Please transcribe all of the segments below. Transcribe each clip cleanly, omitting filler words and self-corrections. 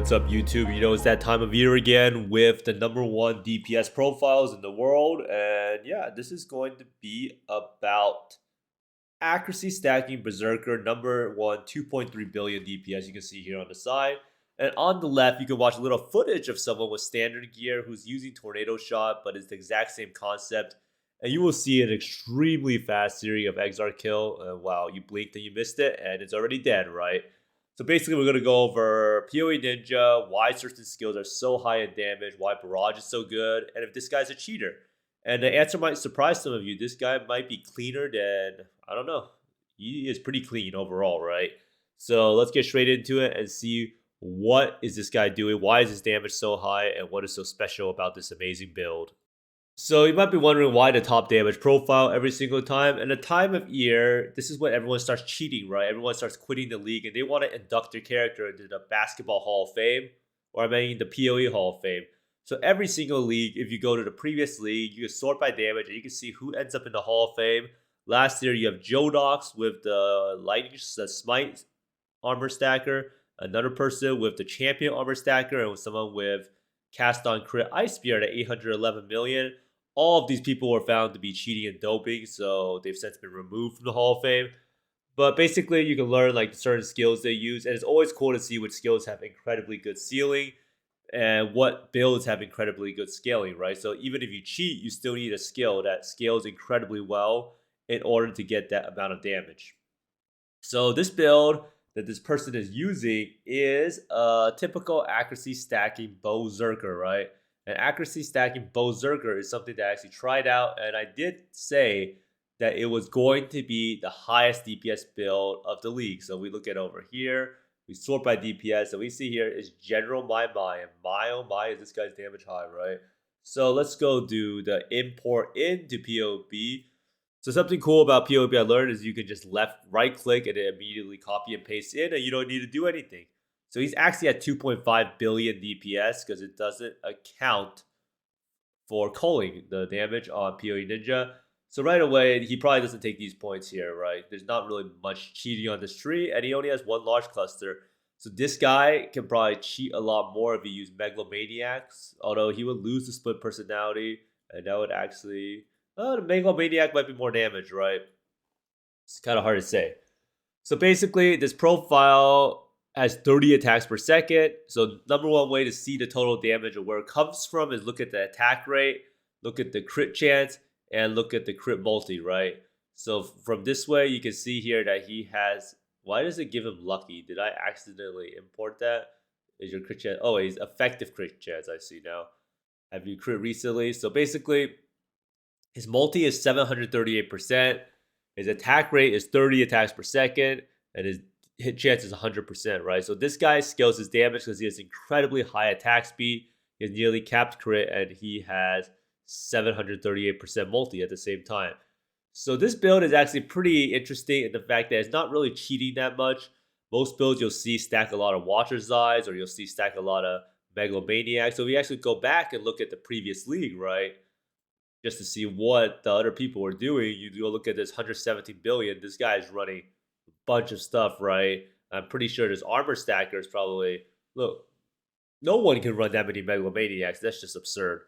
what's up YouTube? You know, it's that time of year again with the #1 DPS profiles in the world. And yeah, this is going to be about accuracy stacking Berserker #1 2.3 billion DPS. You can see here on the side. And on the left, you can watch a little footage of someone with standard gear who's using Tornado Shot, but it's the exact same concept. And you will see an extremely fast series of Exarch kill. Wow, you blinked and you missed it, and it's already dead, right? So basically, we're going to go over PoE Ninja, why certain skills are so high in damage, why Barrage is so good, and if this guy's a cheater. And the answer might surprise some of you. This guy might be cleaner than, I don't know. He is pretty clean overall, right? So let's get straight into it and see what is this guy doing, why is his damage so high, and what is so special about this amazing build. So you might be wondering why the top damage profile every single time. And the time of year, this is when everyone starts cheating, right? Everyone starts quitting the league and they want to induct their character into the Basketball Hall of Fame, or I mean the PoE Hall of Fame. So every single league, if you go to the previous league, you can sort by damage and you can see who ends up in the Hall of Fame. Last year, you have Jodox with the Lightning Smite armor stacker, another person with the Champion armor stacker, and with someone with Cast on Crit Ice Spear at 811 million. All of these people were found to be cheating and doping, so they've since been removed from the Hall of Fame. But basically, you can learn like certain skills they use, and it's always cool to see which skills have incredibly good ceiling and what builds have incredibly good scaling, right? So even if you cheat, you still need a skill that scales incredibly well in order to get that amount of damage. So this build that this person is using is a typical accuracy stacking Berserker, right? And accuracy stacking Berserker is something that I actually tried out, and I did say that it was going to be the highest DPS build of the league. So we look at over here, we sort by DPS, and we see here is General My, and my oh my is this guy's damage high, right? So let's go do the import into PoB. So something cool about PoB I learned is you can just right click and it immediately copy and paste in, and you don't need to do anything. So he's actually at 2.5 billion DPS because it doesn't account for culling the damage on PoE Ninja. So right away, he probably doesn't take these points here, right? There's not really much cheating on this tree, and he only has one large cluster. So this guy can probably cheat a lot more if he used Megalomaniacs, although he would lose the split personality, and that would actually... the Megalomaniac might be more damage, right? It's kind of hard to say. So basically, this profile has 30 attacks per second. So #1 way to see the total damage or where it comes from is look at the attack rate, look at the crit chance, and look at the crit multi, right? So from this way, you can see here that he has... Why does it give him lucky? Did I accidentally import that? Is your crit chance... Oh, he's effective crit chance, I see now. Have you crit recently? So basically, his multi is 738%. His attack rate is 30 attacks per second. And his hit chance is 100%, right? So this guy scales his damage because he has incredibly high attack speed. He has nearly capped crit, and he has 738% multi at the same time. So this build is actually pretty interesting in the fact that it's not really cheating that much. Most builds you'll see stack a lot of Watcher's Eyes, or you'll see stack a lot of Megalomaniacs. So we actually go back and look at the previous league, right? Just to see what the other people were doing. You go look at this 117 billion. This guy is running a bunch of stuff, right? I'm pretty sure this armor stacker is probably... Look, no one can run that many Megalomaniacs. That's just absurd.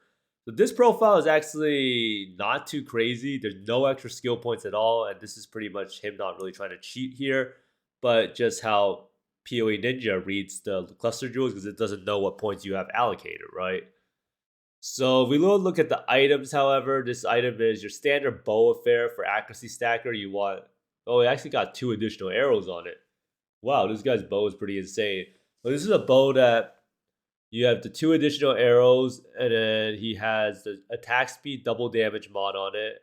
So this profile is actually not too crazy. There's no extra skill points at all. And this is pretty much him not really trying to cheat here, but just how PoE Ninja reads the cluster jewels because it doesn't know what points you have allocated, right? So if we look at the items, however, this item is your standard bow affair for accuracy stacker. You want... Oh, it actually got 2 additional arrows on it. Wow, this guy's bow is pretty insane. But this is a bow that you have the 2 additional arrows, and then he has the attack speed double damage mod on it.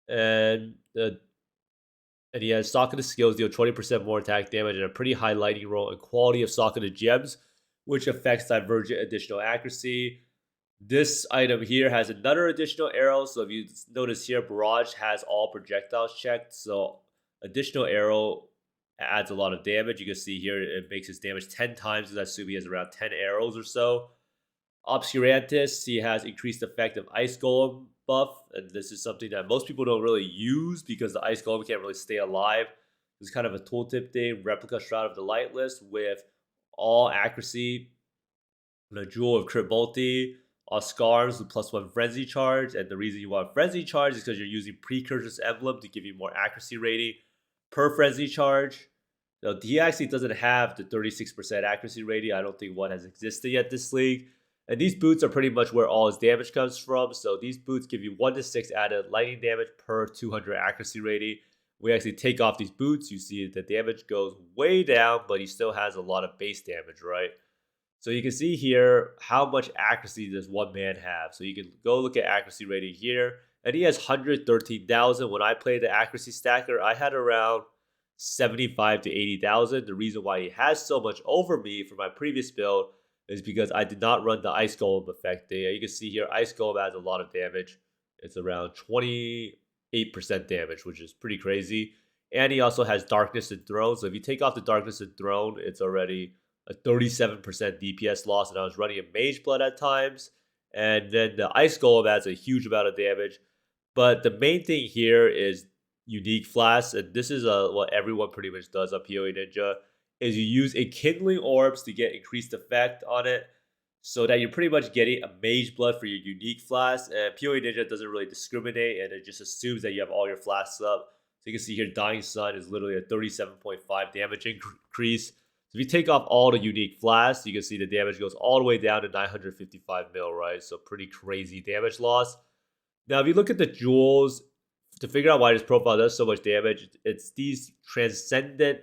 And he has socketed skills, deal 20% more attack damage, and a pretty high lightning roll and quality of socketed gems, which affects divergent additional accuracy. This item here has another additional arrow. So if you notice here, Barrage has all projectiles checked. So additional arrow adds a lot of damage. You can see here it makes his damage 10 times, because I assume he has around 10 arrows or so. Obscurantis, he has increased effect of Ice Golem buff. And this is something that most people don't really use because the Ice Golem can't really stay alive. It's kind of a tooltip thing. Replica Shroud of the Lightless with all accuracy The Jewel of Crit Multi, Scarves with +1 Frenzy Charge, and the reason you want Frenzy Charge is because you're using Precursor's Emblem to give you more accuracy rating per Frenzy Charge. Now, he actually doesn't have the 36% accuracy rating. I don't think one has existed yet this league. And these boots are pretty much where all his damage comes from. So these boots give you 1 to 6 added lightning damage per 200 accuracy rating. We actually take off these boots. You see the damage goes way down, but he still has a lot of base damage, right? So you can see here how much accuracy does one man have. So you can go look at accuracy rating here. And he has 113,000. When I played the accuracy stacker, I had around 75 to 80,000. The reason why he has so much over me for my previous build is because I did not run the Ice Golem effect. You can see here, Ice Golem has a lot of damage. It's around 28% damage, which is pretty crazy. And he also has Darkness and Throne. So if you take off the Darkness and Throne, it's already a 37% DPS loss. And I was running a Mage Blood at times. And then the Ice Golem adds a huge amount of damage. But the main thing here is unique flasks, and this is what everyone pretty much does on PoE Ninja, is you use Enkindling Orbs to get increased effect on it, so that you're pretty much getting a Mage Blood for your unique flask. And PoE Ninja doesn't really discriminate, and it just assumes that you have all your flasks up. So you can see here, Dying Sun is literally a 37.5 damage increase. So if you take off all the unique flasks, you can see the damage goes all the way down to 955 mil, right? So pretty crazy damage loss. Now, if you look at the jewels, to figure out why this profile does so much damage, it's these Transcendent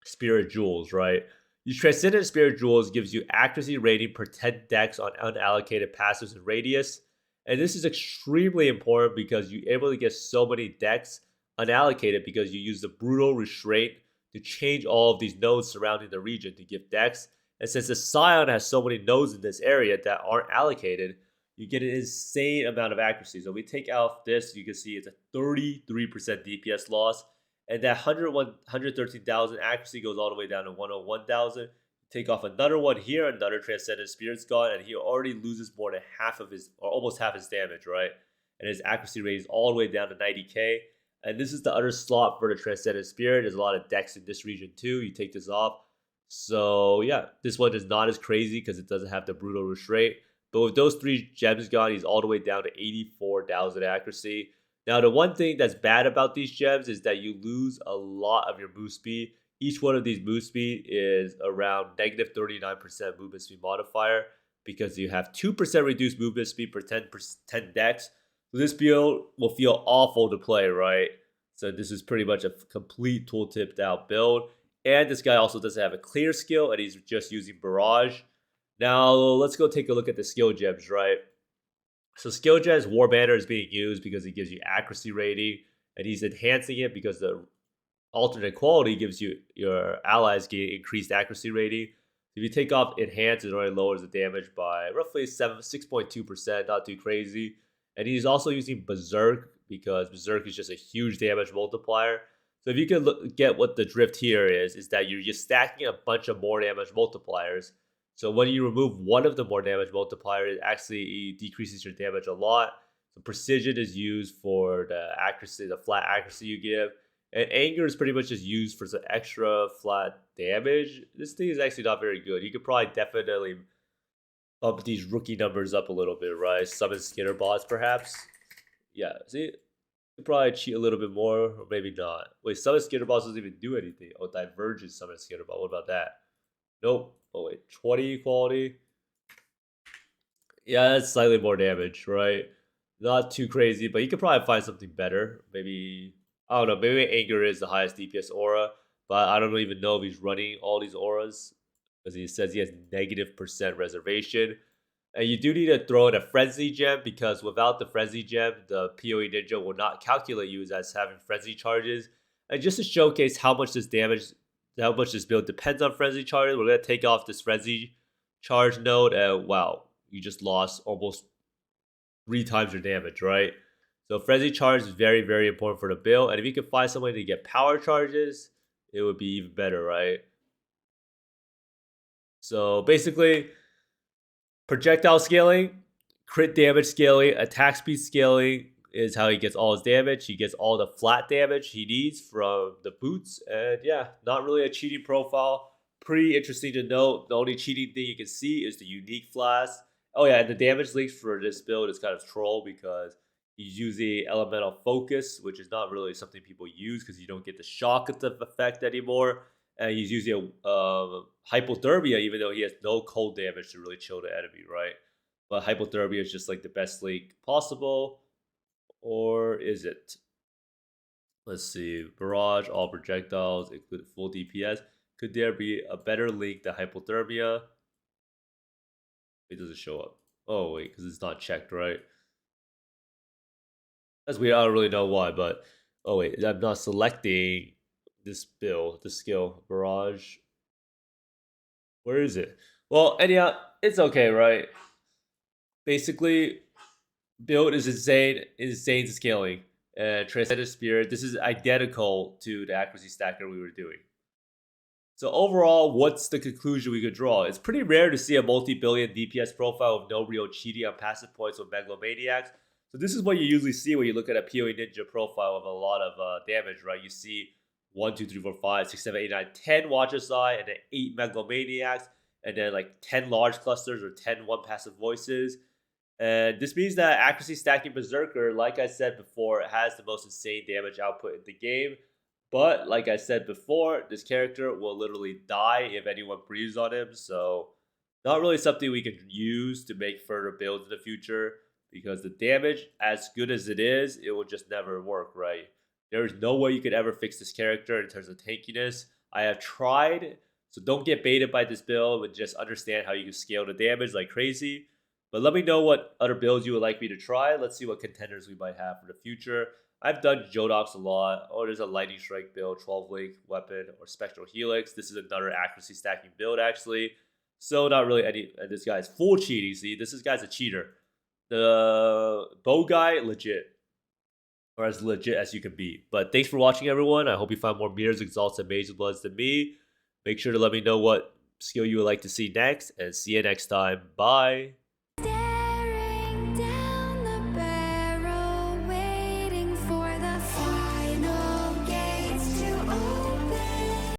Spirit Jewels, right? These Transcendent Spirit Jewels gives you accuracy rating per 10 dex on unallocated passives and radius. And this is extremely important because you're able to get so many dex unallocated because you use the Brutal Restraint to change all of these nodes surrounding the region to give dex. And since the Scion has so many nodes in this area that aren't allocated, you get an insane amount of accuracy. So we take out this, you can see it's a 33% DPS loss. And that 113,000 accuracy goes all the way down to 101,000. Take off another one here, another Transcendent Spirit's gone, and he already loses more than half of his, or almost half his damage, right? And his accuracy rate is all the way down to 90k. And this is the other slot for the Transcendent Spirit. There's a lot of dex in this region too. You take this off. So yeah, this one is not as crazy because it doesn't have the Brutal Restraint. But with those 3 gems gone, he's all the way down to 84,000 accuracy. Now, the one thing that's bad about these gems is that you lose a lot of your move speed. Each one of these move speed is around negative 39% movement speed modifier because you have 2% reduced movement speed per 10 dex. So this build will feel awful to play, right? So this is pretty much a complete tooltipped out build. And this guy also doesn't have a clear skill, and he's just using Barrage. Now, let's go take a look at the skill gems, right? So skill gems, War Banner is being used because it gives you accuracy rating, and he's enhancing it because the alternate quality gives you your allies get increased accuracy rating. If you take off enhance, it already lowers the damage by roughly 6.2%, not too crazy. And he's also using Berserk because Berserk is just a huge damage multiplier. So if you can get what the drift here is that you're just stacking a bunch of more damage multipliers. So when you remove one of the more damage multipliers, it actually decreases your damage a lot. So precision is used for the accuracy, the flat accuracy you give. And anger is pretty much just used for some extra flat damage. This thing is actually not very good. You could probably definitely bump these rookie numbers up a little bit, right? Summon Skinner bots, perhaps. Yeah, see? You could probably cheat a little bit more, or maybe not. Wait, Summon Skinner bots doesn't even do anything. Oh, Divergence Summon Skinner bot. What about that? Nope. Oh, wait. 20 quality. Yeah, that's slightly more damage, right? Not too crazy, but you could probably find something better. Maybe, I don't know, maybe Anger is the highest DPS aura, but I don't even know if he's running all these auras because he says he has negative % reservation. And you do need to throw in a Frenzy Gem because without the Frenzy Gem, the PoE Ninja will not calculate you as having Frenzy charges. And just to showcase how much this build depends on Frenzy charges, we're going to take off this Frenzy charge node, and wow, you just lost almost 3 times your damage, right? So Frenzy charge is very, very important for the build. And if you can find someone to get power charges, it would be even better, right? So basically, projectile scaling, crit damage scaling, attack speed scaling is how he gets all his damage. He gets all the flat damage he needs from the boots. And yeah, not really a cheating profile. pretty interesting to note. The only cheating thing you can see is the unique flask. Oh yeah, and the damage links for this build is kind of troll because he's using elemental focus, which is not really something people use because you don't get the shock effect anymore. And he's using a hypothermia, even though he has no cold damage to really chill the enemy, right? But hypothermia is just like the best link possible, or is it? Let's see. Barrage, all projectiles, include full DPS. Could there be a better link than hypothermia? It doesn't show up. Oh, wait, because it's not checked, right? That's weird. I don't really know why, but oh, wait, I'm not selecting this build, the skill. Barrage. Where is it? Well, anyhow, it's okay, right? Basically, build is insane scaling. And Transcendent Spirit, this is identical to the accuracy stacker we were doing. So overall, what's the conclusion we could draw? It's pretty rare to see a multi-billion DPS profile with no real cheating on passive points with Megalomaniacs. So this is what you usually see when you look at a PoE Ninja profile with a lot of damage, right? You see 1, 2, 3, 4, 5, 6, 7, 8, 9, 10 Watcher's Eye, and then 8 Megalomaniacs, and then like 10 large clusters or 10 one passive voices. And this means that accuracy stacking Berserker, like I said before, has the most insane damage output in the game. But like I said before, this character will literally die if anyone breathes on him. So not really something we can use to make further builds in the future because the damage, as good as it is, it will just never work, right? There is no way you could ever fix this character in terms of tankiness. I have tried, so don't get baited by this build, but just understand how you can scale the damage like crazy. But let me know what other builds you would like me to try. Let's see what contenders we might have for the future. I've done Jodox a lot. Oh, there's a Lightning Strike build, 12 link weapon, or Spectral Helix. This is another accuracy stacking build, actually. So not really any. And this guy's full cheating. See, this guy's a cheater. The bow guy, legit. Or as legit as you can be. But thanks for watching, everyone. I hope you find more Mirrors, Exalts, and Mage Bloods than me. Make sure to let me know what skill you would like to see next. And see you next time. Bye.